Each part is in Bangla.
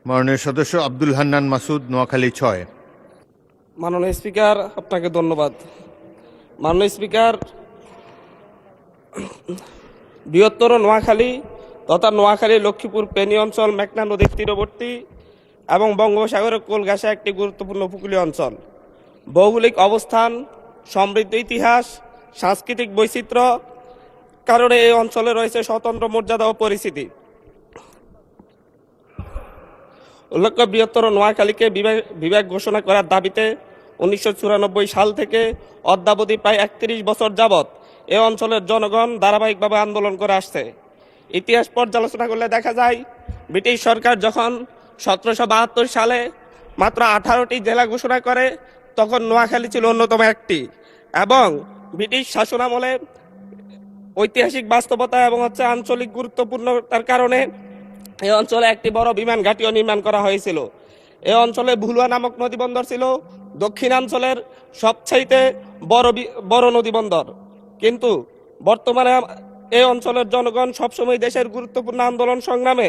মাননীয় সদস্য আব্দুল হান্নান মাসুদ, নোয়াখালী ৬। মাননীয় স্পিকার, আপনাকে ধন্যবাদ। মাননীয় স্পিকার, বৃহত্তর নোয়াখালী তথা নোয়াখালী লক্ষ্মীপুর ফেনী অঞ্চল মেঘনা নদীর তীরবর্তী এবং বঙ্গোপসাগরের কোল ঘেঁষা একটি গুরুত্বপূর্ণ উপকূলীয় অঞ্চল। ভৌগোলিক অবস্থান, সমৃদ্ধ ইতিহাস, সাংস্কৃতিক বৈচিত্র্য কারণে এই অঞ্চলে রয়েছে স্বতন্ত্র মর্যাদা ও পরিচিতি। উল্লেখ্য, বৃহত্তর নোয়াখালীকে বিভাগ ঘোষণা করার দাবিতে 1994 সাল থেকে অদ্যাবধি প্রায় 31 বছর যাবৎ এ অঞ্চলের জনগণ ধারাবাহিকভাবে আন্দোলন করে আসছে। ইতিহাস পর্যালোচনা করলে দেখা যায়, ব্রিটিশ সরকার যখন 1772 সালে মাত্র 18টি জেলা ঘোষণা করে, তখন নোয়াখালী ছিল অন্যতম একটি। এবং ব্রিটিশ শাসনামলে ঐতিহাসিক বাস্তবতা এবং আঞ্চলিক গুরুত্বপূর্ণতার কারণে এই অঞ্চলে একটি বড় বিমান ঘাঁটিও নির্মাণ করা হয়েছিল। এই অঞ্চলে ভুলুয়া নামক নদীবন্দর ছিল দক্ষিণাঞ্চলের সবচাইতে বড় নদীবন্দর। কিন্তু বর্তমানে এই অঞ্চলের জনগণ সবসময় দেশের গুরুত্বপূর্ণ আন্দোলন সংগ্রামে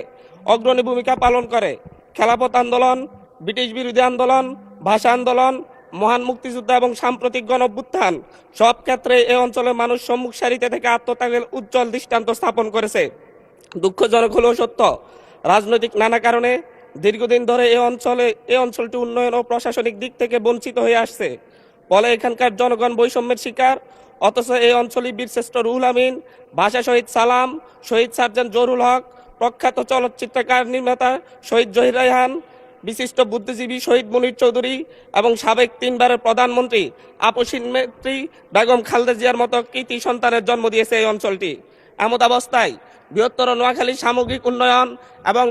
অগ্রণী ভূমিকা পালন করে। খেলাফত আন্দোলন, ব্রিটিশ বিরোধী আন্দোলন, ভাষা আন্দোলন, মহান মুক্তিযুদ্ধ এবং সাম্প্রতিক গণঅভ্যুত্থান, সব ক্ষেত্রে এই অঞ্চলের মানুষ সম্মুখ সারিতে থেকে আত্মত্যাগের উজ্জ্বল দৃষ্টান্ত স্থাপন করেছে। দুঃখজনক হলেও সত্য, রাজনৈতিক নানা কারণে দীর্ঘদিন ধরে এই অঞ্চলটি উন্নয়ন ও প্রশাসনিক দিক থেকে বঞ্চিত হয়ে আসছে। ফলে এখানকার জনগণ বৈষম্যের শিকার। অথচ এই অঞ্চলে বীরশ্রেষ্ঠ রুহুল আমিন, ভাষা শহীদ সালাম, শহীদ সার্জেন্ট জহুরুল হক, প্রখ্যাত চলচ্চিত্রকার নির্মাতা শহীদ জহির রায়হান, বিশিষ্ট বুদ্ধিজীবী শহীদ মুনীর চৌধুরী এবং সাবেক 3 বারের প্রধানমন্ত্রী আপসীন নেত্রী বেগম খালেদা জিয়ার মতো কৃতি সন্তানের জন্ম দিয়েছে এই অঞ্চলটি। এমত অবস্থায় বৃহত্তর নোয়াখালীর সামগ্রিক উন্নয়ন এবং